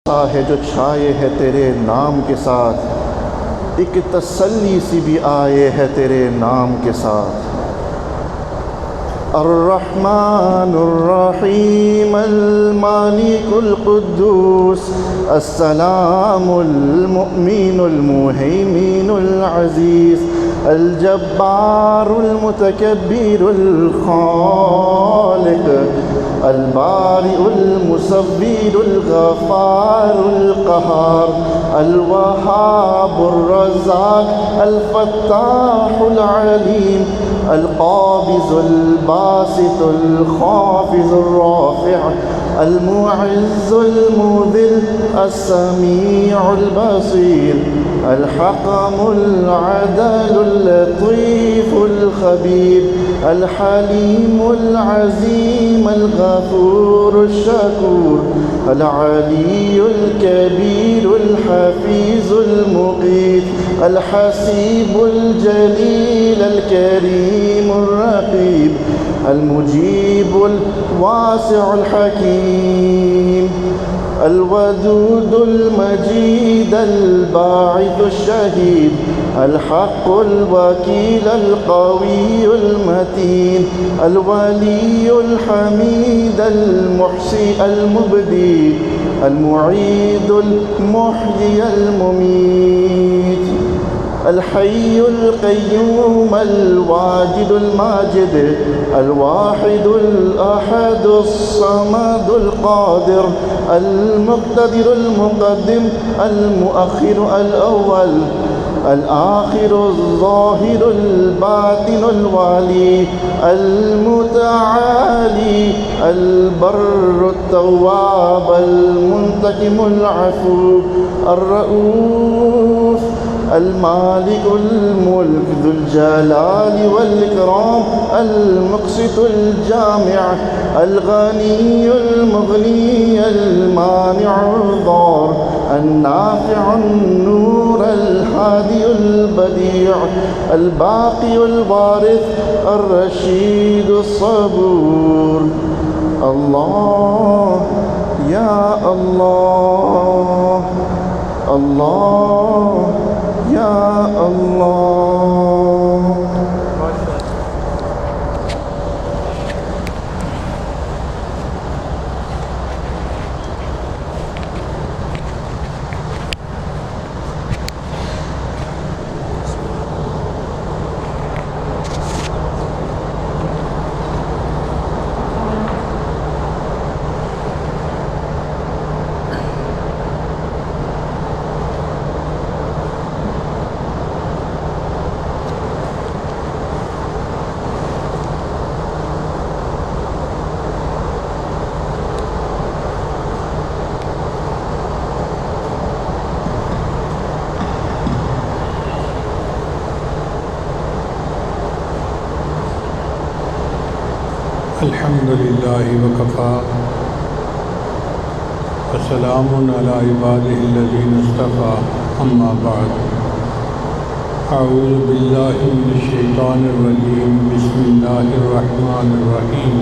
ہے جو چھائے ہے تیرے نام کے ساتھ، ایک تسلی سی بھی آئے ہے تیرے نام کے ساتھ۔ الرحمن الرحیم المالک القدوس السلام المؤمن المہیمن العزیز الجبار المتکبر الخالق البارئ المصور الغفار القہار الوہاب الرزاق الفتاح العلیم القابض الباسط الخافض الرافع المعز المذل السمیع البصیر الحكم العدل اللطيف الخبير الحليم العظيم الغفور الشكور العلي الكبير الحفيظ المقيت الحسيب الجليل الكريم الرقيب المجيب الواسع الحكيم الودود المجيد الباعث الشهيد الحق الوكيل القوي المتين الولي الحميد المحصي المبدي المعيد المحيي المميت الحي القيوم الواجد الماجد الواحد الأحد الصمد القادر المقتدر المقدم المؤخر الأول الآخر الظاهر الباطن الوالي المتعالي البر التواب المنتقم العفو الرؤوف المالك الملك ذو الجلال والإكرام المقسط الجامع الغني المغني المانع الضار النافع النور الهادي البديع الباقي الوارث الرشيد الصبور الله يا الله الله يا الله الحمد لله وكفى وسلام على عباده الذين اصطفى أما بعد أعوذ بالله من الشيطان الرجيم بسم الله الرحمن الرحيم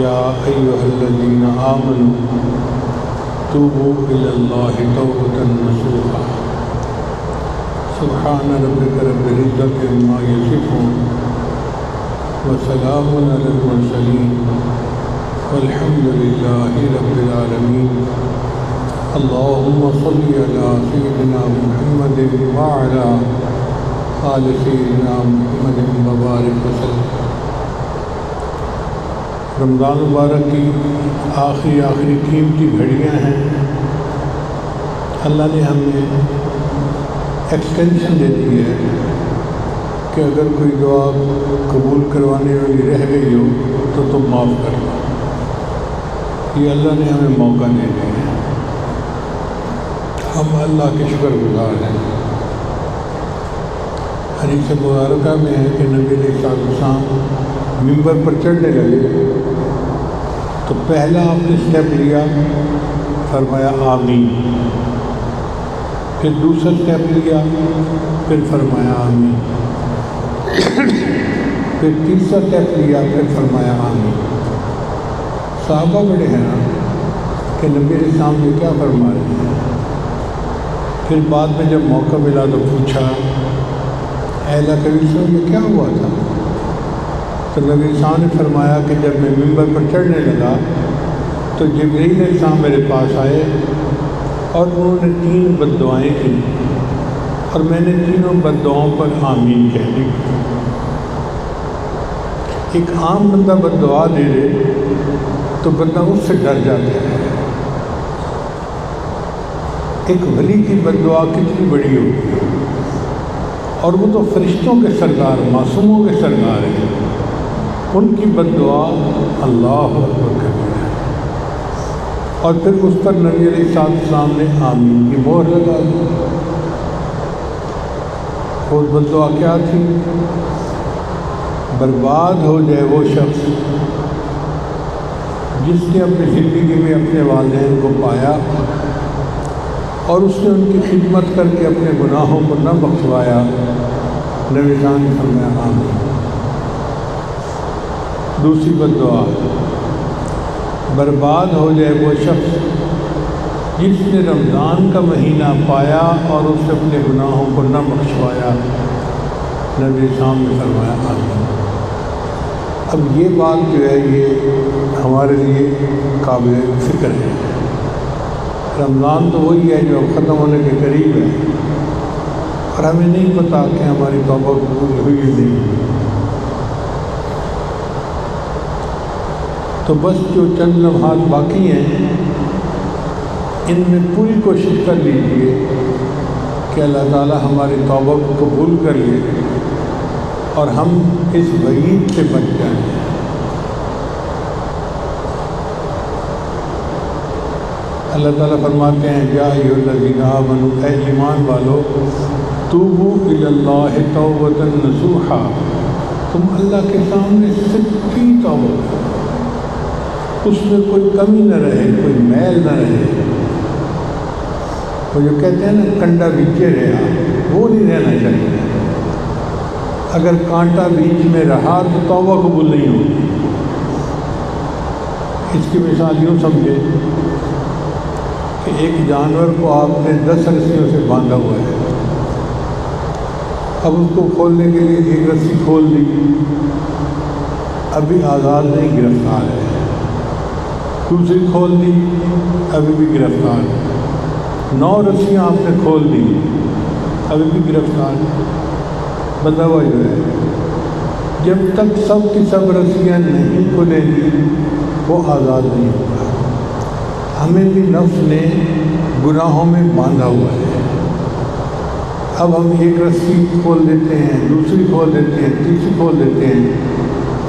يا أيها الذين آمنوا توبوا إلى الله توبة نصوحا سبحان ربك رب العزة عما يصفون وسلام على المرسلين والحمد لله رب العالمين اللهم صل على سيدنا محمد وعلى آل سيدنا محمد وبارك وسلم۔ رمضان مبارک کی آخری قیمتی گھڑیاں ہیں۔ اللہ نے ہمیں ایکسٹینشن دے دی ہے کہ اگر کوئی دعا قبول کروانے والی رہ گئی ہو تو تم معاف کر دو۔ یہ اللہ نے ہمیں موقع دے دیا ہے، ہم اللہ کے شکر گزار ہیں۔ حدیث مبارکہ میں ہے کہ نبی علیہ السلام ممبر پر چڑھنے لگے تو پہلا آپ نے اسٹیپ لیا، فرمایا آمین، پھر دوسرا اسٹیپ لیا، پھر فرمایا آمین، پھر تیسرا اسٹیپ لیا، پھر فرمایا آمین۔ صحابہ بڑے ہیں نا کہ نبی علیہ السلام یہ کیا فرما رہے ہیں۔ پھر بعد میں جب موقع ملا تو پوچھا اے اللہ کے رسول یہ کیا ہوا تھا؟ تو نبی علیہ السلام نے فرمایا کہ جب میں ممبر پر چڑھنے لگا تو جبرائیل علیہ السلام میرے پاس آئے اور انہوں نے 3 بد دعائیں کی اور میں نے تینوں بد دعاؤں پر آمین کہہ دی۔ ایک عام بندہ بد دعا دے دے تو بندہ اس سے ڈر جاتا ہے، ایک ولی کی بد دعا کتنی بڑی ہوگی، اور وہ تو فرشتوں کے سردار، معصوموں کے سردار ہیں، ان کی بد دعا اللہ اکبر کبیرہ ہے۔ اور پھر اس پر نبی علیہ السلام نے آمین کی مہر لگا دی۔ وہ بد دعا کیا تھی؟ برباد ہو جائے وہ شخص جس نے اپنی زندگی میں اپنے والدین کو پایا اور اس نے ان کی خدمت کر کے اپنے گناہوں کو نہ بخشوایا۔ نبی جان نے فرمایا آمین۔ دوسری بد دعا، برباد ہو جائے وہ شخص جس نے رمضان کا مہینہ پایا اور اس نے اپنے گناہوں کو نہ بخشوایا۔ نبی صاحب نے فرمایا آمین۔ اب یہ بات جو ہے یہ ہمارے لیے قابل فکر ہے۔ رمضان تو وہی ہے جو ختم ہونے کے قریب ہے اور ہمیں نہیں پتہ کہ ہماری توبہ قبول ہوئی یا نہیں۔ تو بس جو چند لمحات باقی ہیں ان میں پوری کوشش کر لیجیے کہ اللہ تعالی ہماری توبہ کو قبول کر لے اور ہم اس وعید سے بچ جائیں۔ اللہ تعالیٰ فرماتے ہیں یا ایھا الذین آمنوا، اے ایمان والو، توبوا الی اللہ توبۃ نصوحا، تم اللہ کے سامنے سچی توبہ کرو، اس میں کوئی کمی نہ رہے، کوئی میل نہ رہے۔ وہ جو کہتے ہیں نا کنڈا بیچے رہا، وہ نہیں رہنا چاہیے۔ اگر کانٹا بیچ میں رہا تو توبہ قبول نہیں ہوگی۔ اس کی مثال یوں سمجھے کہ ایک جانور کو آپ نے 10 رسیوں سے باندھا ہوا ہے، اب اس کو کھولنے کے لیے ایک رسی کھول دی، ابھی آزاد نہیں، گرفتار ہے، دوسری کھول دی، ابھی بھی گرفتار ہے، 9 رسیاں آپ نے کھول دی، ابھی بھی گرفتار ہے۔ بندہ ہوا جو ہے جب تک سب کی سب رسیاں نہیں کھلیں گی وہ آزاد نہیں ہوگا۔ ہمیں بھی نفس نے گناہوں میں باندھا ہوا ہے، اب ہم ایک رسی کھول دیتے ہیں، دوسری کھول دیتے ہیں، تیسری کھول دیتے ہیں،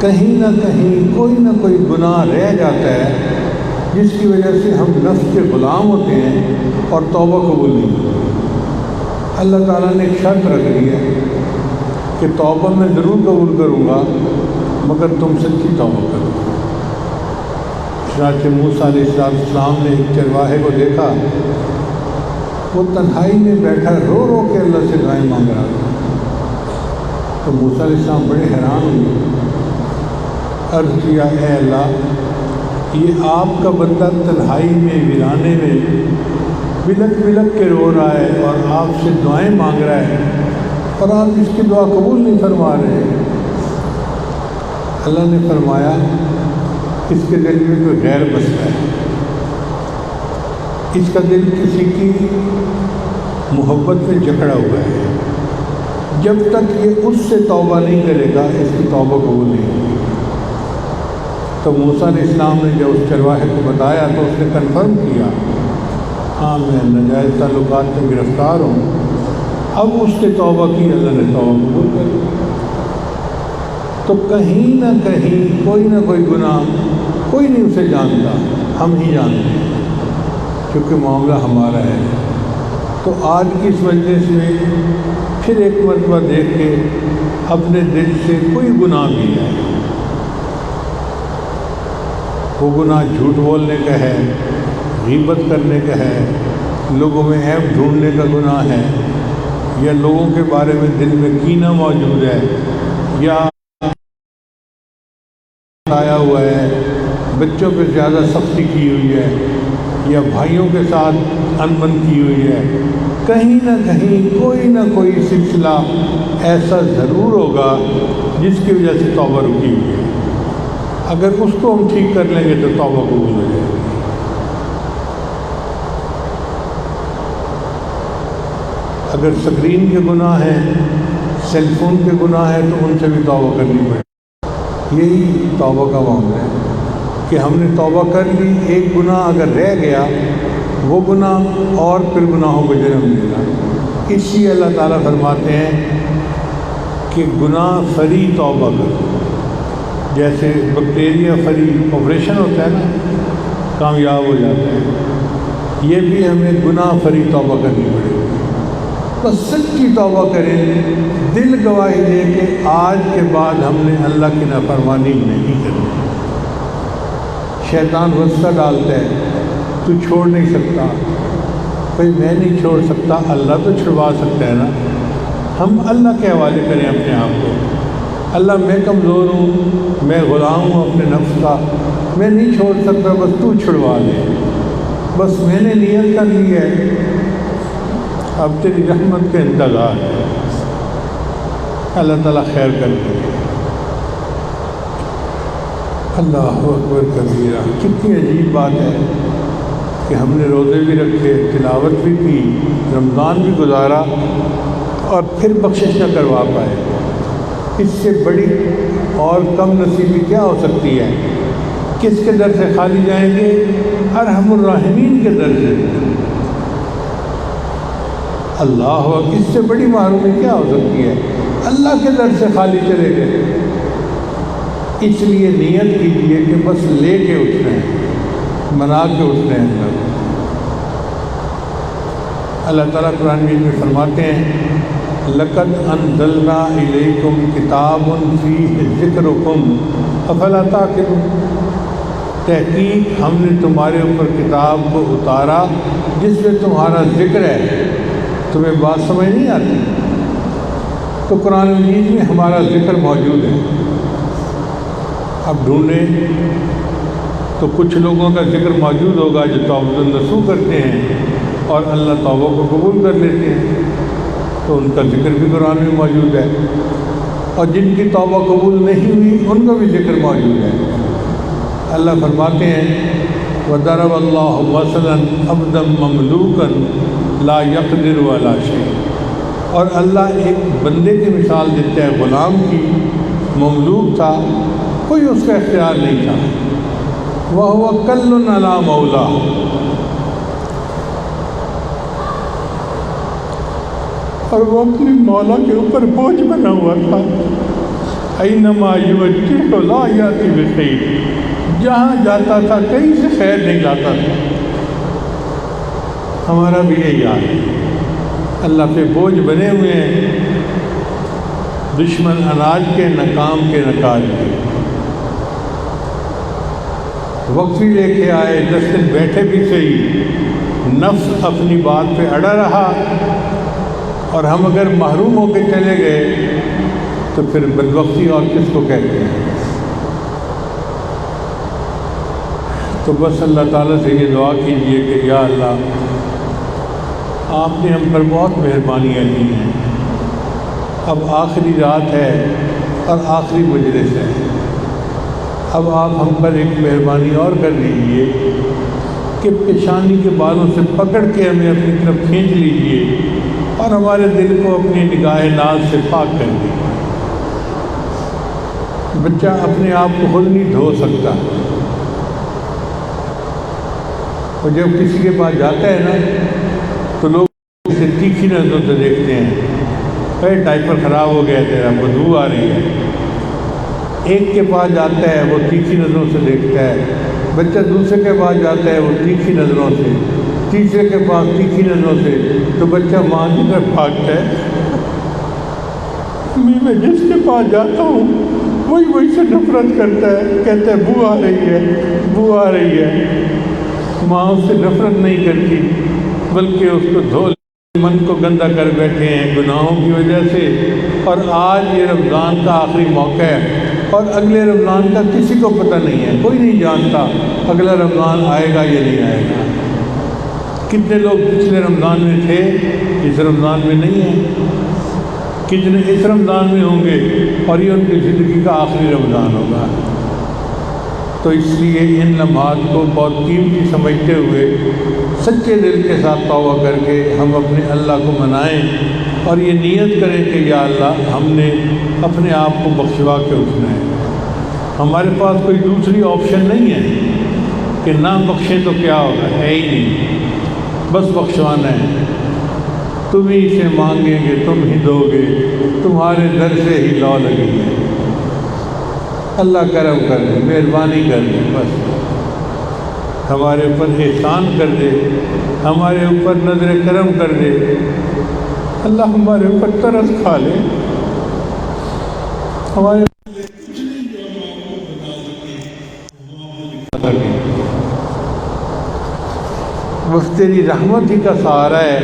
کہیں نہ کوئی گناہ رہ جاتا ہے جس کی وجہ سے ہم نفس کے غلام ہوتے ہیں اور توبہ قبول نہیں ہوتی۔ اللہ تعالیٰ نے ایک شرط رکھ دی ہے کہ توبہ میں ضرور قبول کروں گا مگر تم سچی توبہ کرو۔ چنانچہ موسیٰ علیہ السلام نے ایک چرواہے کو دیکھا، وہ تنہائی میں بیٹھا رو رو کے اللہ سے دعائیں مانگ رہا تھا۔ تو موسیٰ علیہ السلام بڑے حیران ہوئے، عرض کیا اے اللہ، یہ آپ کا بندہ تنہائی میں ویرانے میں بلک بلک کے رو رہا ہے اور آپ سے دعائیں مانگ رہا ہے اور آپ اس کی دعا قبول نہیں فرما رہے۔ اللہ نے فرمایا اس کے دل میں کوئی غیر بستا ہے، اس کا دل کسی کی محبت میں جکڑا ہوا ہے، جب تک یہ اس سے توبہ نہیں کرے گا اس کی توبہ قبول نہیں ہوگی۔ تو موسیٰ علیہ السلام نے جب اس چرواہے کو بتایا تو اس نے کنفرم کیا، ہاں میں ناجائز تعلقات میں گرفتار ہوں۔ اب اس نے توبہ کی، اللہ نے توبہ قبول کر لی۔ تو کہیں نہ کہیں کوئی گناہ کوئی نہیں اسے جانتا، ہم ہی جانتے ہیں کیونکہ معاملہ ہمارا ہے۔ تو آج کی اس مجلس میں پھر ایک مرتبہ دیکھ کے اپنے دل سے کوئی گناہ بھی ہے، وہ گناہ جھوٹ بولنے کا ہے، غیبت کرنے کا ہے، لوگوں میں عیب ڈھونڈنے کا گناہ ہے، یا لوگوں کے بارے میں دل میں کینہ موجود ہے، یا آیا ہوا ہے، بچوں پہ زیادہ سختی کی ہوئی ہے، یا بھائیوں کے ساتھ انبن کی ہوئی ہے، کہیں نہ کوئی سلسلہ ایسا ضرور ہوگا جس کی وجہ سے توبہ رکی ہوئی ہے۔ اگر اس کو ہم ٹھیک کر لیں گے تو توبہ قبول ہو جائے گی۔ اگر اسکرین کے گناہ ہیں، سیل فون کے گناہ ہیں، تو ان سے بھی توبہ کرنی پڑے گی۔ یہی توبہ کا معاملہ ہے کہ ہم نے توبہ کر لی، ایک گناہ اگر رہ گیا وہ گناہ اور پھر گناہوں کو جنم دینا۔ اس لیے اللہ تعالیٰ فرماتے ہیں کہ گناہ فری توبہ کرو، جیسے بیکٹیریا فری آپریشن ہوتا ہے نا، کامیاب ہو جاتا ہے، یہ بھی ہمیں گناہ فری توبہ کرنی پڑے گی۔ بس سچی توبہ کریں، دل گواہی دے کہ آج کے بعد ہم نے اللہ کی نافرمانی نہیں کرنی۔ شیطان وسوسہ ڈالتا ہے، تو چھوڑ نہیں سکتا، بھائی میں نہیں چھوڑ سکتا، اللہ تو چھڑوا سکتا ہے نا۔ ہم اللہ کے حوالے کریں اپنے آپ کو، اللہ میں کمزور ہوں، میں غلام ہوں اپنے نفس کا، میں نہیں چھوڑ سکتا، بس تو چھڑوا دے، بس میں نے نیت کر لی ہے، اب تیری رحمت کا انتظار ہے۔ اللہ تعالیٰ خیر کر دے۔ اللہ اکبر کبیرہ، کتنی عجیب بات ہے کہ ہم نے روزے بھی رکھے، تلاوت بھی کی، رمضان بھی گزارا اور پھر بخشش نہ کروا پائے۔ اس سے بڑی اور کم نصیبی کیا ہو سکتی ہے؟ کس کے در سے خالی جائیں گے؟ ارحم الراحمین کے در سے۔ اللہ، اس سے بڑی محرومی کیا ہو سکتی ہے؟ اللہ کے در سے خالی چلے گئے۔ اس لیے نیت کیجیے کہ بس لے کے اٹھ رہے ہیں، منا کے اٹھ رہے ہیں۔ اللہ تعالیٰ قرآن مجید میں فرماتے ہیں لَقَدْ أَنزَلْنَا إِلَيْكُمْ كِتَابٌ فِيهِ ذِكْرُكُمْ أَفَلَا تَعْقِلُونَ، تحقیق ہم نے تمہارے اوپر کتاب کو اتارا جس میں تمہارا ذکر ہے، تمہیں بات سمجھ نہیں آتی؟ تو قرآن مجید میں ہمارا ذکر موجود ہے، اب ڈھونڈیں تو کچھ لوگوں کا ذکر موجود ہوگا جو توبۃ النصوح کرتے ہیں اور اللہ توبہ کو قبول کر لیتے ہیں، تو ان کا ذکر بھی قرآن میں موجود ہے، اور جن کی توبہ قبول نہیں ہوئی ان کا بھی ذکر موجود ہے۔ اللہ فرماتے ہیں وَضَرَبَ اللَّهُ مَثَلًا عَبْدًا مَمْلُوكًا لَا يَقْدِرُ عَلَىٰ شَيْءٍ، اور اللہ ایک بندے کی مثال دیتا ہے، غلام کی، مملوک تھا، کوئی اس کا اختیار نہیں تھا، وَهُوَ كَلٌّ عَلَىٰ مَوْلَاهُ، اور وہ اپنے مولا کے اوپر بوجھ بنا ہوا تھا۔ اَيْنَمَا يُوَجِّهُ لَا يَأْتِي بِخَيْرٍ، جہاں جاتا تھا کہیں سے خیر نہیں لاتا تھا۔ ہمارا بھی یہی حال ہے، اللہ پہ بوجھ بنے ہوئے ہیں، دشمن اناج کے، نہ کام کے، نہ کاج کے۔ وقت بھی لے کے آئے، 10 دن بیٹھے بھی صحیح، نفس اپنی بات پہ اڑا رہا، اور ہم اگر محروم ہو کے چلے گئے تو پھر بدبختی اور کس کو کہتے ہیں؟ تو بس اللہ تعالیٰ سے یہ دعا کیجیے کہ یا اللہ، آپ نے ہم پر بہت مہربانیاں کی ہیں، اب آخری رات ہے اور آخری مجلس ہے، اب آپ ہم پر ایک مہربانی اور کر دیجیے کہ پیشانی کے بالوں سے پکڑ کے ہمیں اپنی طرف کھینچ لیجیے اور ہمارے دل کو اپنی نگاہ ناز سے پاک کر دیجیے۔ بچہ اپنے آپ کو خود نہیں دھو سکتا، اور جب کسی کے پاس جاتا ہے نا تو لوگ اسے تیکھی نظروں سے دیکھتے ہیں، اے ڈائپر خراب ہو گیا تیرا، بدبو آ رہی ہے۔ ایک کے پاس جاتا ہے وہ تیکھی نظروں سے دیکھتا ہے، بچہ دوسرے کے پاس جاتا ہے وہ تیکھی نظروں سے، تیسرے کے پاس تیکھی نظروں سے، تو بچہ ماں کی طرف بھاگتا ہے۔ میں جس کے پاس جاتا ہوں وہی سے نفرت کرتا ہے، کہتا ہے بو آ رہی ہے، بو آ رہی ہے۔ ماں اس سے نفرت نہیں کرتی بلکہ اس کو دھو من کو گندا کر بیٹھے ہیں گناہوں کی وجہ سے۔ اور آج یہ رمضان کا آخری موقع ہے اور اگلے رمضان کا کسی کو پتہ نہیں ہے، کوئی نہیں جانتا اگلا رمضان آئے گا یا نہیں آئے گا۔ کتنے لوگ پچھلے رمضان میں تھے اس رمضان میں نہیں ہیں، کتنے اس رمضان میں ہوں گے اور یہ ان کی زندگی کا آخری رمضان ہوگا۔ تو اس لیے ان لمحات کو بہت قیمتی سمجھتے ہوئے سچے دل کے ساتھ توبہ کر کے ہم اپنے اللہ کو منائیں اور یہ نیت کریں کہ یا اللہ ہم نے اپنے آپ کو بخشوا کے اٹھنا ہے۔ ہمارے پاس کوئی دوسری آپشن نہیں ہے کہ نہ بخشیں تو کیا ہوگا، ہے ہی نہیں، بس بخشوانا ہے۔ تم ہی سے مانگیں گے تم ہی دو گے، تمہارے در سے ہی لو لگی ہے۔ اللہ کرم کر دے، مہربانی کر دے، بس ہمارے اوپر احسان کر دے، ہمارے اوپر نظر کرم کر دے، اللہ ہمارے اوپر ترس کھا لے، ہمارے بس تیری رحمت ہی کا سہارا ہے۔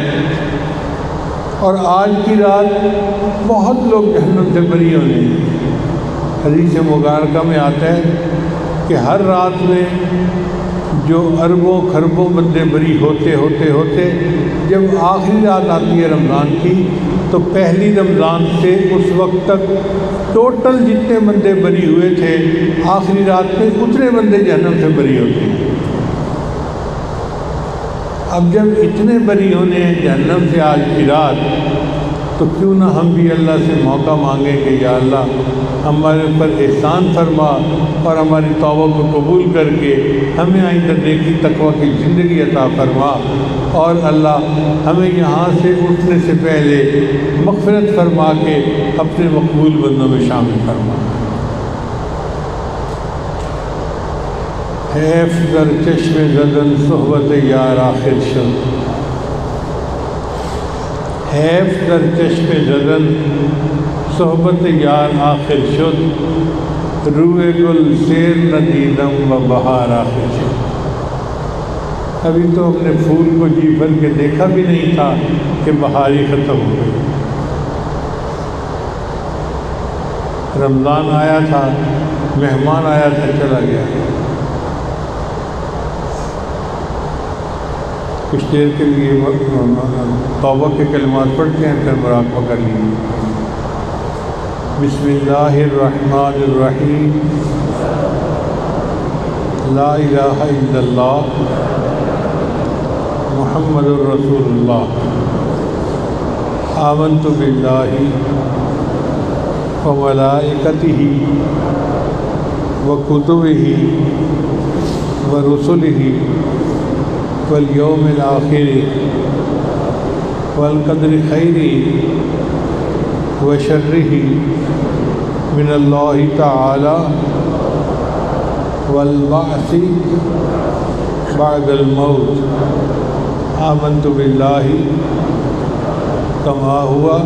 اور آج کی رات بہت لوگ جہنم سے بری ہونے ہیں۔ حدیث مبارکہ میں آتا ہے کہ ہر رات میں جو اربوں خربوں بندے بری ہوتے ہوتے ہوتے جب آخری رات آتی ہے رمضان کی تو پہلی رمضان سے اس وقت تک ٹوٹل جتنے بندے بری ہوئے تھے آخری رات میں اتنے بندے جہنم سے بری ہوتے ہیں۔ اب جب اتنے بری ہونے ہیں جہنم سے آج کی رات، تو کیوں نہ ہم بھی اللہ سے موقع مانگیں کہ یا اللہ ہمارے اوپر احسان فرما اور ہماری توبہ کو قبول کر کے ہمیں آئندہ نیکی تقویٰ کی زندگی عطا فرما، اور اللہ ہمیں یہاں سے اٹھنے سے پہلے مغفرت فرما کے اپنے مقبول بندوں میں شامل فرما۔ حیف در چشم زدن صحبت یار آخر شد، حیف در چشم زدن صحبت یار آخر شد، روئے گل سیر نہ دیدم و بہار آخر شد۔ ابھی تو اپنے پھول کو جی بھر کے دیکھا بھی نہیں تھا کہ بہار ہی ختم ہو گئی۔ رمضان آیا تھا، مہمان آیا تھا، چلا گیا۔ کچھ دیر کے لیے توبہ کے کلمات پڑھتے ہیں، پھر مراقبہ کر لیجیے۔ بسم اللہ الرحمن الرحیم، لا الہ الا اللہ محمد الرسول اللہ، آمنت باللہ وملائکتہ وکتبہ ورسلہ والیوم الآخر والقدر خیرہ وشرہ من اللہ تعالی والبعث بعد الموت، آمنت باللہ کما ہوا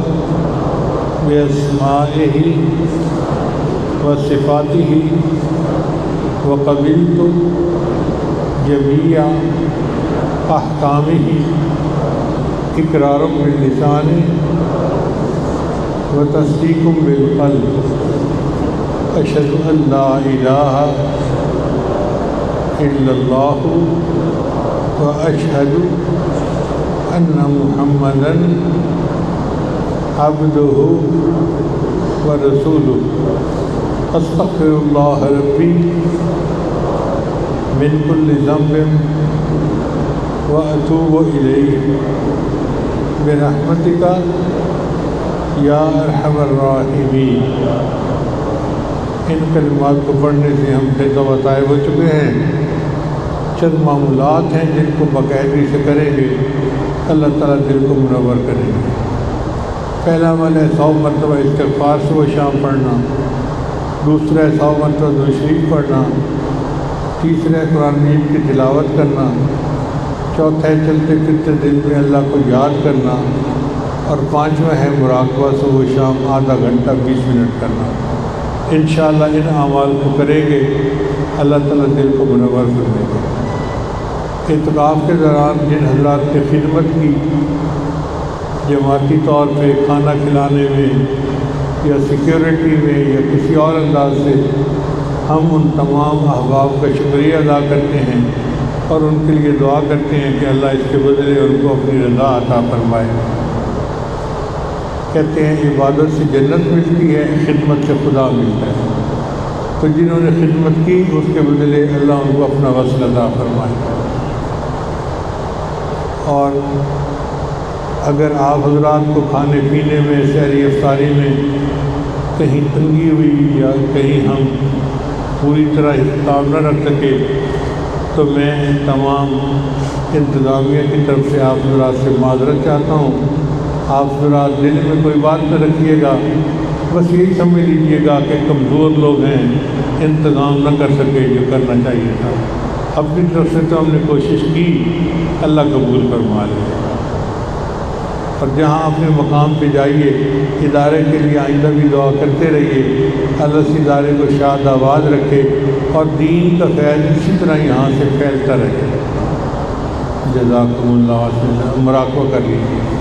باسمائہ وصفاتہ وقبلت جمیع احکامہ اقرار باللسان و تصدیق بالقلب، اشہد ان لا الہ الا اللہ و اشہد ان محمدا عبدہ و رسولہ، استغفر اللہ ربی من کل ذنب وأتوب إليه برحمتك یا ارحم الراحمین۔ ان کلمات کو پڑھنے سے ہم سے تو طائب ہو چکے ہیں، چند معمولات ہیں جن کو باقاعدگی سے کریں گے اللہ تعالیٰ دل کو منور کریں گے۔ پہلا عمل ہے 100 مرتبہ استغفار صبح شام پڑھنا، دوسرا ہے 100 مرتبہ درود شریف پڑھنا، تیسرا ہے قرآن مجید کی تلاوت کرنا، چوتھا ہے چلتے پھرتے دل میں اللہ کو یاد کرنا، اور پانچواں ہے مراقبہ صبح شام آدھا گھنٹہ 20 منٹ کرنا۔ انشاءاللہ ان اعمال کو کریں گے اللہ تعالیٰ دل کو منور کر دیں گے۔ اعتکاف کے دوران جن حضرات نے خدمت کی جماعتی طور پہ کھانا کھلانے میں یا سیکیورٹی میں یا کسی اور انداز سے، ہم ان تمام احباب کا شکریہ ادا کرتے ہیں اور ان کے لیے دعا کرتے ہیں کہ اللہ اس کے بدلے ان کو اپنی رضا عطا فرمائے۔ کہتے ہیں عبادت سے جنت ملتی ہے، خدمت سے خدا ملتا ہے، تو جنہوں نے خدمت کی اس کے بدلے اللہ ان کو اپنا وصل عطا فرمائے۔ اور اگر آپ حضرات کو کھانے پینے میں، سحری افطاری میں کہیں تنگی ہوئی یا کہیں ہم پوری طرح اہتمام نہ رکھ سکے تو میں تمام انتظامیہ کی طرف سے آپ حضرات سے معذرت چاہتا ہوں۔ آپ حضرات دل میں کوئی بات نہ رکھیے گا، بس یہی سمجھ لیجیے گا کہ کمزور لوگ ہیں، انتظام نہ کر سکے جو کرنا چاہیے تھا۔ اپنی طرف سے تو ہم نے کوشش کی، اللہ قبول فرما لے۔ اور جہاں اپنے مقام پہ جائیے، ادارے کے لیے آئندہ بھی دعا کرتے رہیے، اللہ اس ادارے کو شاد آباد رکھے اور دین کا فیض اسی طرح یہاں سے پھیلتا رہے۔ جزاکم اللہ خیرا۔ مراقبہ کر لیجیے۔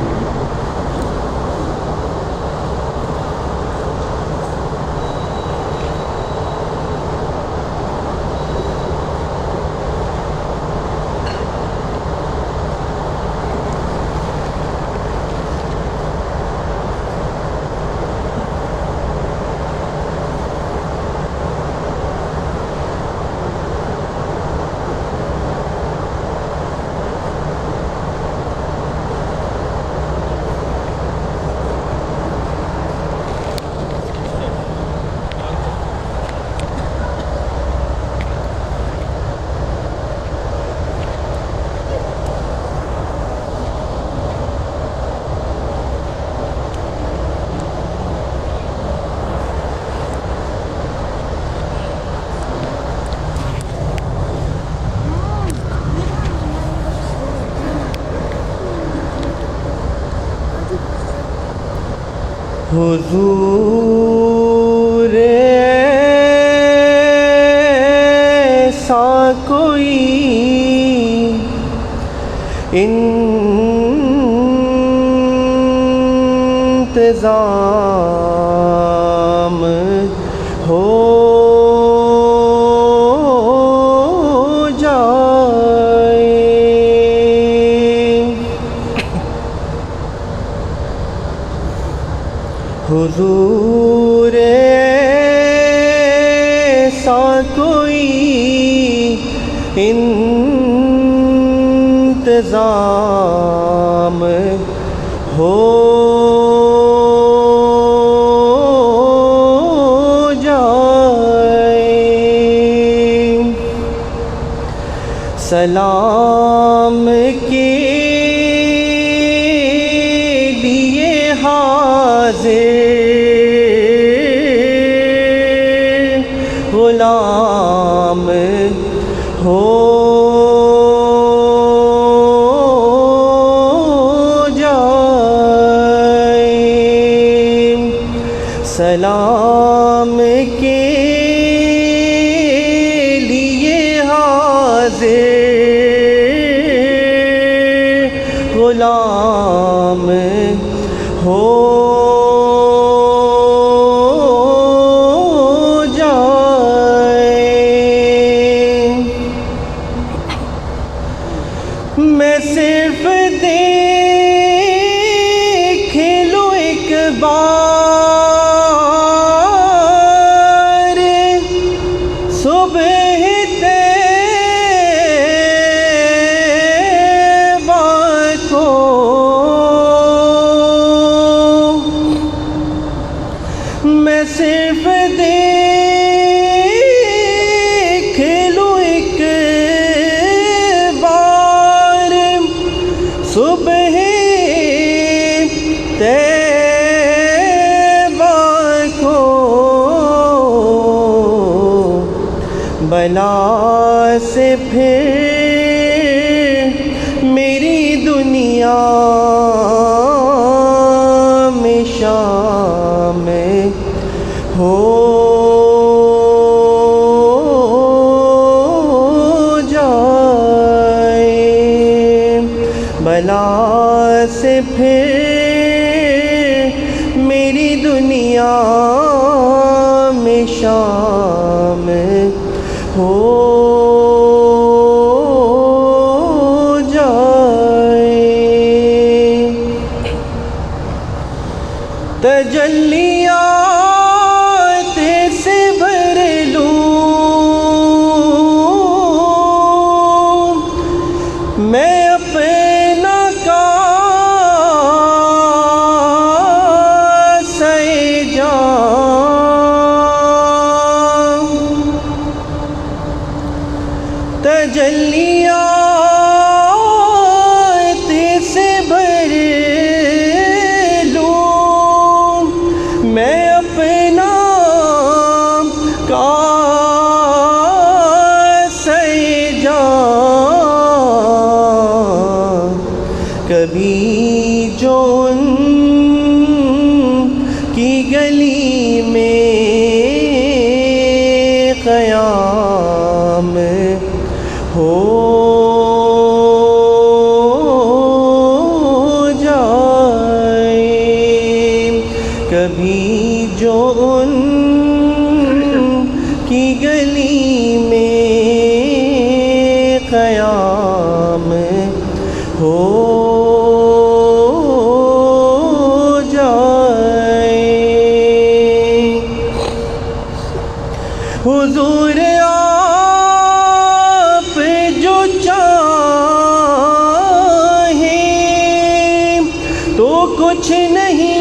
حضور ایسا کوئی انتظام ہو جائے، حضور ایسا کوئی انتظام ہو جائے، سلام کے لیے حاضر غلام ہو جائے، سلام کے لیے حاضر غلام ہو میں صرف دیکھ لوں ایک بار صبح طیبہ کو، میں صرف دیکھ لوں ایک صبح طیبہ کو، بلا سے پھر میری دنیا میں شامل ہو بلا سے پھر میری دنیا میں شامل ہو تجلیات سے بھر لوں میں اپنا کاسہ جام، تجلیات سے بھر لوں میں اپنا کاسہ جام، کبھی جو ان کی گلی میں قیام ہو جائے، کبھی جو ان کی گلی میں قیام ہو جائے، حضور آپ جو چاہیں تو کچھ نہیں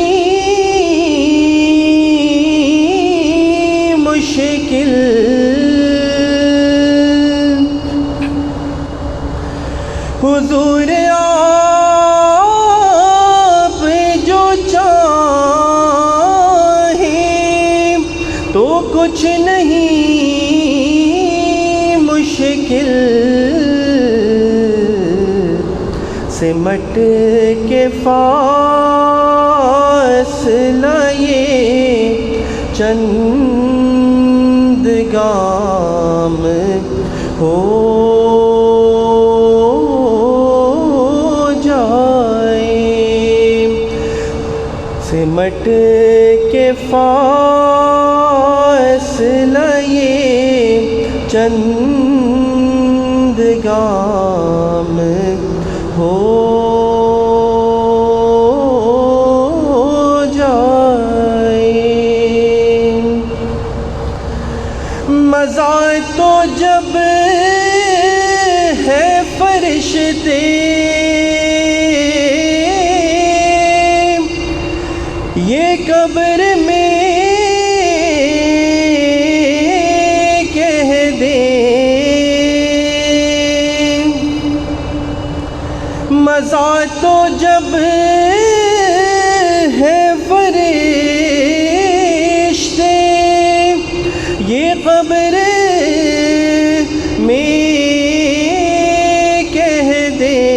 مشکل، حضور آپ جو چاہیں تو کچھ نہیں مشکل، سمٹ کے فاصلہ یہ چند گام ہو جائے، سمٹ کے فاصلہ یہ چند گام ہو جائے، مزہ تو جب ہے فرشتے یہ قبر میں کہہ دیں، مزہ تو جب ہے فرشتے یہ قبر میں کہہ دیں،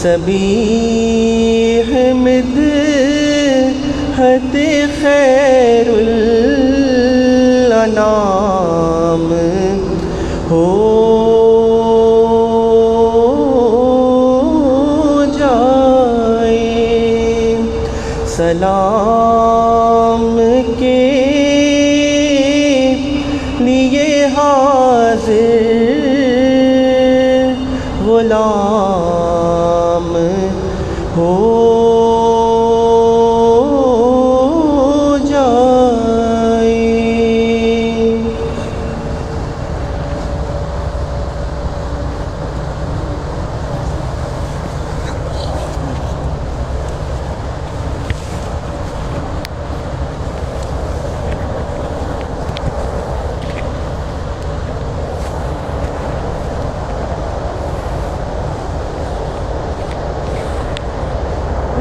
سبیح مدحت خیر الانام ہو جائے، سلام کے لیے حاضر غلام ہو جائے،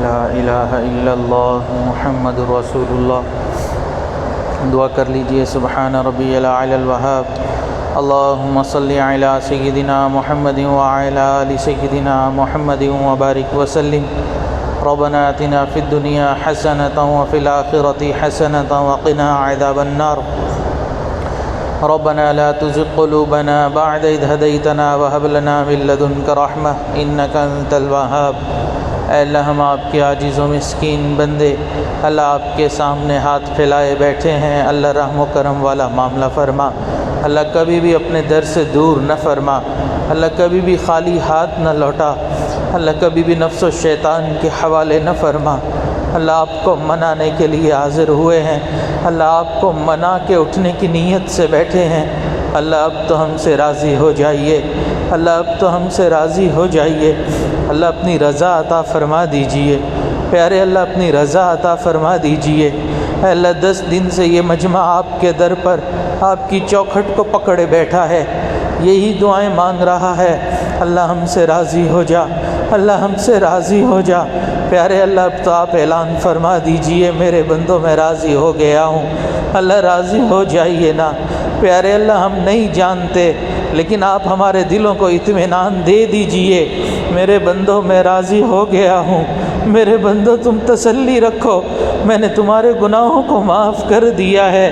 لا الہ الا اللہ محمد رسول اللہ۔ دعا کر لیجئے، سبحان ربی الاعلی الوہاب، اللہم صلی علی سیدنا محمد وعلی آل سیدنا محمد وبارک وسلم۔ ربنا آتنا فی الدنیا حسنة وفی الآخرة حسنة وقنا عذاب النار۔ ربنا لا تزغ قلوبنا بعد إذ هديتنا وهب لنا من لدنك رحمة إنك أنت الوهاب۔ اے اللہ، ہم آپ کے عاجز و مسکین بندے اللہ آپ کے سامنے ہاتھ پھیلائے بیٹھے ہیں، اللہ رحم و کرم والا معاملہ فرما، اللہ کبھی بھی اپنے در سے دور نہ فرما، اللہ کبھی بھی خالی ہاتھ نہ لوٹا، اللہ کبھی بھی نفس و شیطان کے حوالے نہ فرما۔ اللہ آپ کو منانے کے لیے حاضر ہوئے ہیں، اللہ آپ کو منا کے اٹھنے کی نیت سے بیٹھے ہیں۔ اللہ اب تو ہم سے راضی ہو جائیے، اللہ اب تو ہم سے راضی ہو جائیے۔ اللہ اپنی رضا عطا فرما دیجئے، پیارے اللہ اپنی رضا عطا فرما دیجئے۔ اے اللہ 10 دن سے یہ مجمع آپ کے در پر آپ کی چوکھٹ کو پکڑے بیٹھا ہے، یہی دعائیں مانگ رہا ہے۔ اللہ ہم سے راضی ہو جا، اللہ ہم سے راضی ہو جا۔ پیارے اللہ اب تو آپ اعلان فرما دیجئے میرے بندوں میں راضی ہو گیا ہوں۔ اللہ راضی ہو جائیے نا۔ پیارے اللہ ہم نہیں جانتے لیکن آپ ہمارے دلوں کو اطمینان دے دیجئے، میرے بندوں میں راضی ہو گیا ہوں۔ میرے بندوں تم تسلی رکھو، میں نے تمہارے گناہوں کو معاف کر دیا ہے۔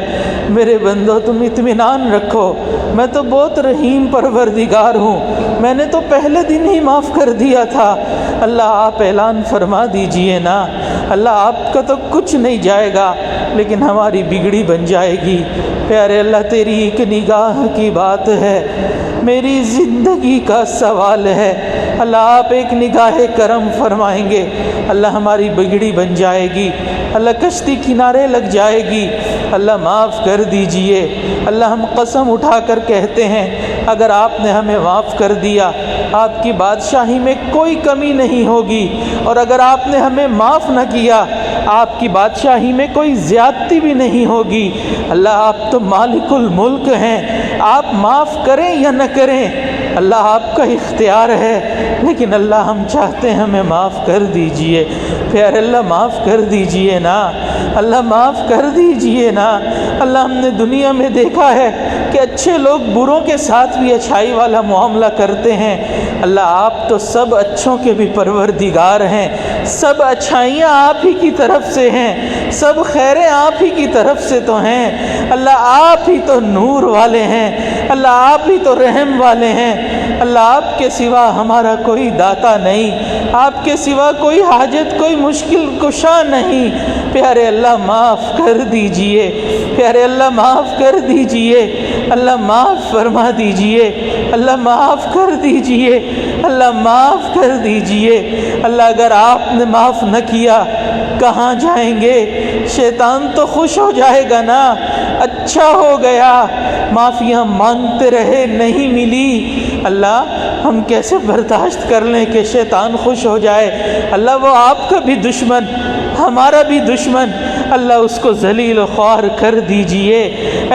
میرے بندوں تم اطمینان رکھو، میں تو بہت رحیم پروردگار ہوں، میں نے تو پہلے دن ہی معاف کر دیا تھا۔ اللہ آپ اعلان فرما دیجئے نا۔ اللہ آپ کا تو کچھ نہیں جائے گا لیکن ہماری بگڑی بن جائے گی۔ پیارے اللہ تیری ایک نگاہ کی بات ہے، میری زندگی کا سوال ہے۔ اللہ آپ ایک نگاہ کرم فرمائیں گے، اللہ ہماری بگڑی بن جائے گی، اللہ کشتی کنارے لگ جائے گی۔ اللہ معاف کر دیجئے۔ اللہ ہم قسم اٹھا کر کہتے ہیں اگر آپ نے ہمیں معاف کر دیا آپ کی بادشاہی میں کوئی کمی نہیں ہوگی، اور اگر آپ نے ہمیں معاف نہ کیا آپ کی بادشاہی میں کوئی زیادتی بھی نہیں ہوگی۔ اللہ آپ تو مالک الملک ہیں، آپ معاف کریں یا نہ کریں اللہ آپ کا اختیار ہے، لیکن اللہ ہم چاہتے ہیں ہمیں معاف کر دیجئے۔ پیارے اللہ معاف کر دیجئے نا، اللہ معاف کر دیجئے نا۔ اللہ ہم نے دنیا میں دیکھا ہے کہ اچھے لوگ بروں کے ساتھ بھی اچھائی والا معاملہ کرتے ہیں۔ اللہ آپ تو سب اچھوں کے بھی پروردگار ہیں، سب اچھائیاں آپ ہی کی طرف سے ہیں، سب خیریں آپ ہی کی طرف سے تو ہیں۔ اللہ آپ ہی تو نور والے ہیں، اللہ آپ ہی تو رحم والے ہیں۔ اللہ آپ کے سوا ہمارا کوئی داتا نہیں، آپ کے سوا کوئی حاجت کوئی مشکل کشا نہیں۔ پیارے اللہ معاف کر دیجئے، پیارے اللہ معاف کر دیجئے، اللہ معاف فرما دیجئے، اللہ معاف کر دیجئے، اللہ معاف کر دیجئے۔ اللہ اگر آپ نے معاف نہ کیا کہاں جائیں گے؟ شیطان تو خوش ہو جائے گا نا، اچھا ہو گیا معافیاں مانگتے رہے نہیں ملی۔ اللہ ہم کیسے برداشت کر لیں کہ شیطان خوش ہو جائے؟ اللہ وہ آپ کا بھی دشمن ہمارا بھی دشمن، اللہ اس کو ذلیل و خوار کر دیجئے،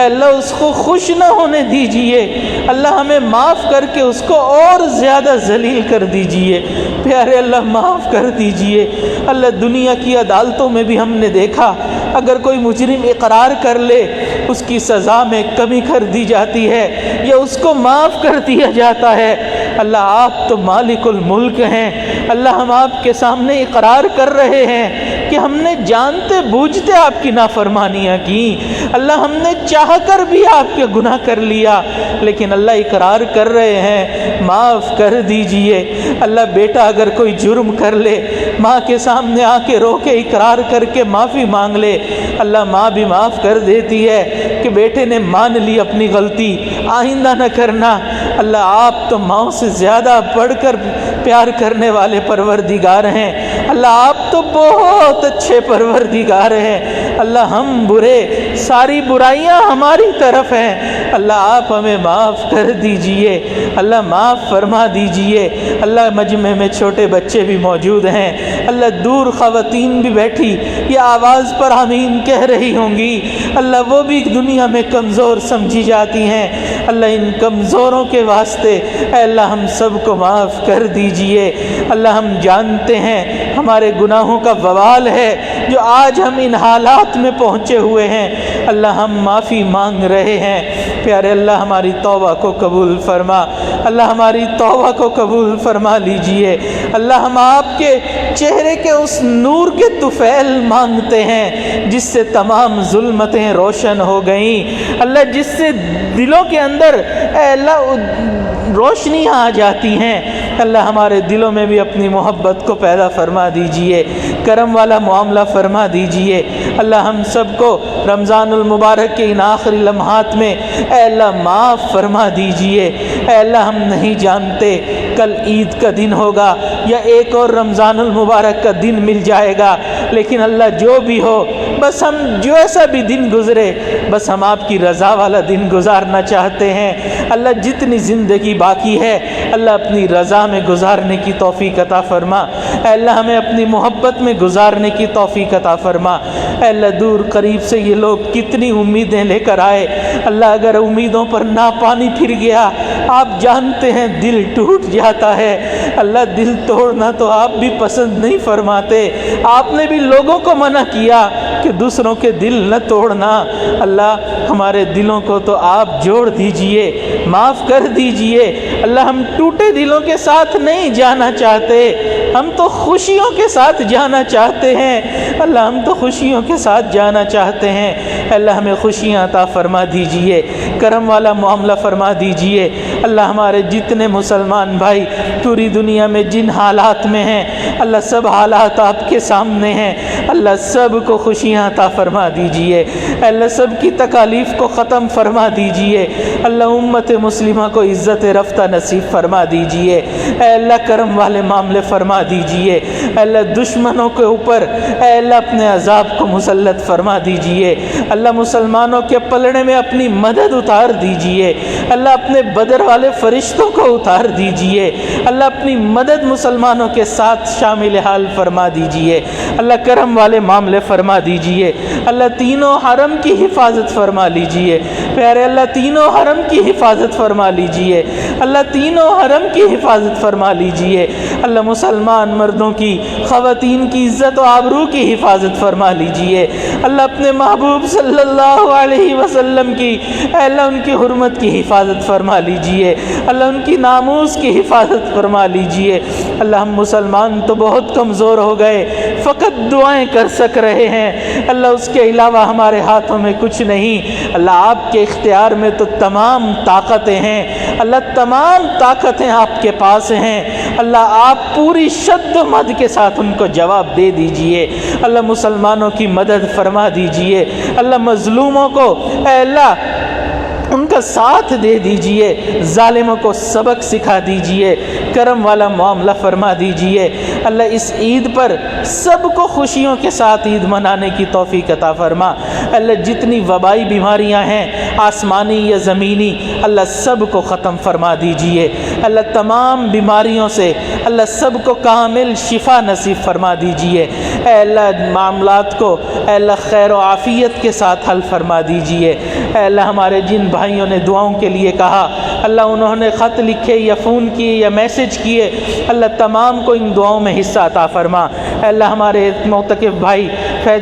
اللہ اس کو خوش نہ ہونے دیجئے، اللہ ہمیں معاف کر کے اس کو اور زیادہ ذلیل کر دیجئے۔ پیارے اللہ معاف کر دیجئے۔ اللہ دنیا کی عدالتوں میں بھی ہم نے دیکھا اگر کوئی مجرم اقرار کر لے اس کی سزا میں کمی کر دی جاتی ہے یا اس کو معاف کر دیا جاتا ہے۔ اللہ آپ تو مالک الملک ہیں، اللہ ہم آپ کے سامنے اقرار کر رہے ہیں کہ ہم نے جانتے بوجھتے آپ کی نافرمانیاں کی، اللہ ہم نے چاہ کر بھی آپ کے گناہ کر لیا، لیکن اللہ اقرار کر رہے ہیں معاف کر دیجئے۔ اللہ بیٹا اگر کوئی جرم کر لے ماں کے سامنے آ کے رو کے اقرار کر کے معافی مانگ لے، اللہ ماں بھی معاف کر دیتی ہے کہ بیٹے نے مان لی اپنی غلطی آئندہ نہ کرنا۔ اللہ آپ تو ماں سے زیادہ بڑھ کر پیار کرنے والے پروردگار ہیں، اللہ آپ تو بہت اچھے پروردگار ہیں۔ اللہ ہم برے، ساری برائیاں ہماری طرف ہیں، اللہ آپ ہمیں معاف کر دیجئے، اللہ معاف فرما دیجئے۔ اللہ مجمع میں چھوٹے بچے بھی موجود ہیں، اللہ دور خواتین بھی بیٹھی یہ آواز پر آمین کہہ رہی ہوں گی، اللہ وہ بھی دنیا میں کمزور سمجھی جاتی ہیں، اللہ ان کمزوروں کے واسطے اے اللہ ہم سب کو معاف کر دیجئے۔ اللہ ہم جانتے ہیں ہمارے گناہوں کا وبال ہے جو آج ہم ان حالات میں پہنچے ہوئے ہیں، اللہ ہم معافی مانگ رہے ہیں۔ پیارے اللہ ہماری توبہ کو قبول فرما، اللہ ہماری توبہ کو قبول فرما لیجئے۔ اللہ ہم آپ کے چہرے کے اس نور کے طفیل مانگتے ہیں جس سے تمام ظلمتیں روشن ہو گئیں، اللہ جس سے دلوں کے اندر اے اللہ روشنیاں آ جاتی ہیں، اللہ ہمارے دلوں میں بھی اپنی محبت کو پیدا فرما دیجئے، کرم والا معاملہ فرما دیجئے۔ اللہ ہم سب کو رمضان المبارک کے ان آخری لمحات میں اے اللہ معاف فرما دیجئے۔ اے اللہ ہم نہیں جانتے کل عید کا دن ہوگا یا ایک اور رمضان المبارک کا دن مل جائے گا، لیکن اللہ جو بھی ہو، بس ہم جو ایسا بھی دن گزرے، بس ہم آپ کی رضا والا دن گزارنا چاہتے ہیں۔ اللہ جتنی زندگی باقی ہے اللہ اپنی رضا میں گزارنے کی توفیق عطا فرما۔ اے اللہ ہمیں اپنی محبت میں گزارنے کی توفیق عطا فرما۔ اے اللہ دور قریب سے یہ لوگ کتنی امیدیں لے کر آئے، اللہ اگر امیدوں پر نہ پانی پھر گیا، آپ جانتے ہیں دل ٹوٹ جاتا ہے۔ اللہ دل توڑنا تو آپ بھی پسند نہیں فرماتے، آپ نے بھی لوگوں کو منع کیا کہ دوسروں کے دل نہ توڑنا۔ اللہ ہمارے دلوں کو تو آپ جوڑ دیجئے، معاف کر دیجئے۔ اللہ ہم ٹوٹے دلوں کے ساتھ نہیں جانا چاہتے، ہم تو خوشیوں کے ساتھ جانا چاہتے ہیں۔ اللہ ہم تو خوشیوں کے ساتھ جانا چاہتے ہیں۔ اللہ ہمیں خوشیاں عطا فرما دیجئے، کرم والا معاملہ فرما دیجئے۔ اللہ ہمارے جتنے مسلمان بھائی پوری دنیا میں جن حالات میں ہیں، اللہ سب حالات آپ کے سامنے ہیں، اللہ سب کو خوشیاں عطا فرما دیجئے۔ اللہ سب کی تکالیف کو ختم فرما دیجئے۔ اللہ امت مسلمہ کو عزت رفتہ نصیب فرما دیجئے۔ اے اللہ کرم والے معاملے فرما دیجئے۔ اے اللہ دشمنوں کے اوپر اے اللہ اپنے عذاب کو مسلط فرما دیجئے۔ اللہ مسلمانوں کے پلڑے میں اپنی مدد اتار دیجئے۔ اللہ اپنے بدر والے فرشتوں کو اتار دیجئے۔ اللہ اپنی مدد مسلمانوں کے ساتھ شامل حال فرما دیجئے۔ اللہ کرم والے معاملے فرما دیجئے۔ اللہ تینوں حرم کی حفاظت فرما لیجئے۔ پیارے اللہ تینوں حرم کی حفاظت فرما لیجئے۔ اللہ تینوں حرم کی حفاظت فرما لیجئے۔ اللہ مسلمان مردوں کی، خواتین کی عزت و آبرو کی حفاظت فرما لیجئے۔ اللہ اپنے محبوب صلی اللہ علیہ وسلم کی اے اللہ ان کی حرمت کی حفاظت فرما لیجئے۔ اللہ ان کی ناموس کی حفاظت فرما لیجئے۔ اللہ ہم مسلمان تو بہت کمزور ہو گئے، فقط دعائیں کر سک رہے ہیں، اللہ اس کے علاوہ ہمارے ہاتھوں میں کچھ نہیں۔ اللہ آپ کے اختیار میں تو تمام طاقتیں ہیں، اللہ تمام طاقتیں آپ کے پاس ہیں۔ اللہ آپ پوری شد و مد کے ساتھ ان کو جواب دے دیجئے۔ اللہ مسلمانوں کی مدد فرما دیجئے۔ اللہ مظلوموں کو اے اللہ ان کا ساتھ دے دیجئے، ظالموں کو سبق سکھا دیجئے، کرم والا معاملہ فرما دیجئے۔ اللہ اس عید پر سب کو خوشیوں کے ساتھ عید منانے کی توفیق عطا فرما۔ اللہ جتنی وبائی بیماریاں ہیں آسمانی یا زمینی، اللہ سب کو ختم فرما دیجئے۔ اللہ تمام بیماریوں سے اللہ سب کو کامل شفا نصیب فرما دیجئے۔ اے اللہ معاملات کو اے اللہ خیر و عافیت کے ساتھ حل فرما دیجئے۔ اے اللہ ہمارے جن بھائیوں نے دعاؤں کے لیے کہا، اللہ انہوں نے خط لکھے یا فون کیے یا میسج کیے، اللہ تمام کو ان دعاؤں میں حصہ عطا فرما۔ اے اللہ ہمارے معتکف بھائی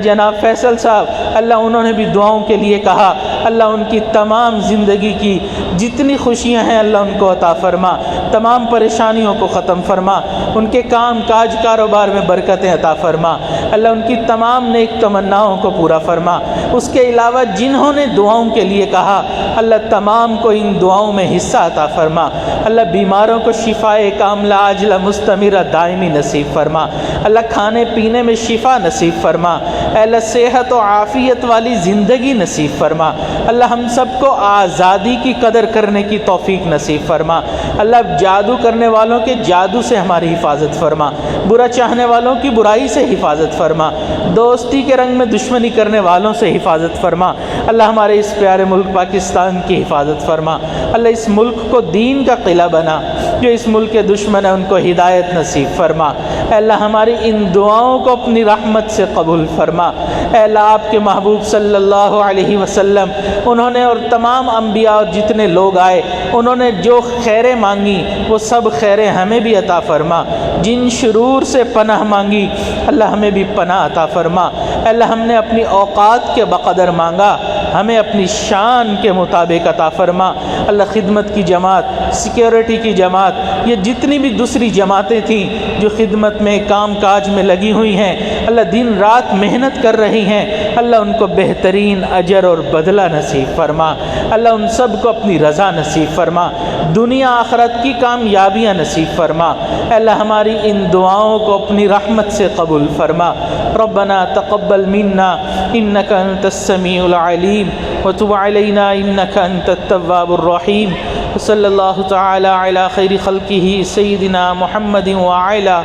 جناب فیصل صاحب، اللہ انہوں نے بھی دعاؤں کے لیے کہا، اللہ ان کی تمام زندگی کی جتنی خوشیاں ہیں اللہ ان کو عطا فرما، تمام پریشانیوں کو ختم فرما، ان کے کام کاج کاروبار میں برکتیں عطا فرما، اللہ ان کی تمام نیک تمناؤں کو پورا فرما۔ اس کے علاوہ جنہوں نے دعاؤں کے لیے کہا، اللہ تمام کو ان دعاؤں میں حصہ عطا فرما۔ اللہ بیماروں کو شفائے کاملہ عاجلہ مستمرہ دائمی نصیب فرما۔ اللہ کھانے پینے میں شفا نصیب فرما۔ اے اللہ صحت و عافیت والی زندگی نصیب فرما۔ اللہ ہم سب کو آزادی کی قدر کرنے کی توفیق نصیب فرما۔ اللہ جادو کرنے والوں کے جادو سے ہماری حفاظت فرما، برا چاہنے والوں کی برائی سے حفاظت فرما، دوستی کے رنگ میں دشمنی کرنے والوں سے حفاظت فرما۔ اللہ ہمارے اس پیارے ملک پاکستان کی حفاظت فرما۔ اللہ اس ملک کو دین کا قلعہ بنا، جو اس ملک کے دشمن ہیں ان کو ہدایت نصیب فرما۔ اے اللہ ہماری ان دعاؤں کو اپنی رحمت سے قبول فرما۔ اے اللہ آپ کے محبوب صلی اللہ علیہ وسلم انہوں نے اور تمام انبیاء اور جتنے لوگ آئے انہوں نے جو خیریں مانگی وہ سب خیریں ہمیں بھی عطا فرما۔ جن شرور سے پناہ مانگی اللہ ہمیں بھی پناہ عطا فرما۔ اے اللہ ہم نے اپنی اوقات کے بقدر مانگا، ہمیں اپنی شان کے مطابق عطا فرما۔ اللہ خدمت کی جماعت، سیکیورٹی کی جماعت، یہ جتنی بھی دوسری جماعتیں تھیں جو خدمت میں کام کاج میں لگی ہوئی ہیں، اللہ دن رات محنت کر رہی ہیں، اللہ ان کو بہترین اجر اور بدلہ نصیب فرما۔ اللہ ان سب کو اپنی رضا نصیب فرما، دنیا آخرت کی کامیابیاں نصیب فرما۔ اللہ ہماری ان دعاؤں کو اپنی رحمت سے قبول فرما۔ ربنا تقبل منا انك انت السميع العليم وتب علينا انك انت التواب الرحيم وصلى الله تعالى على خير خلقه سيدنا محمد وعلى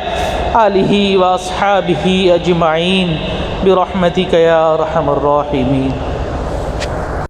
آله واصحابه اجمعين برحمتك يا ارحم الراحمين۔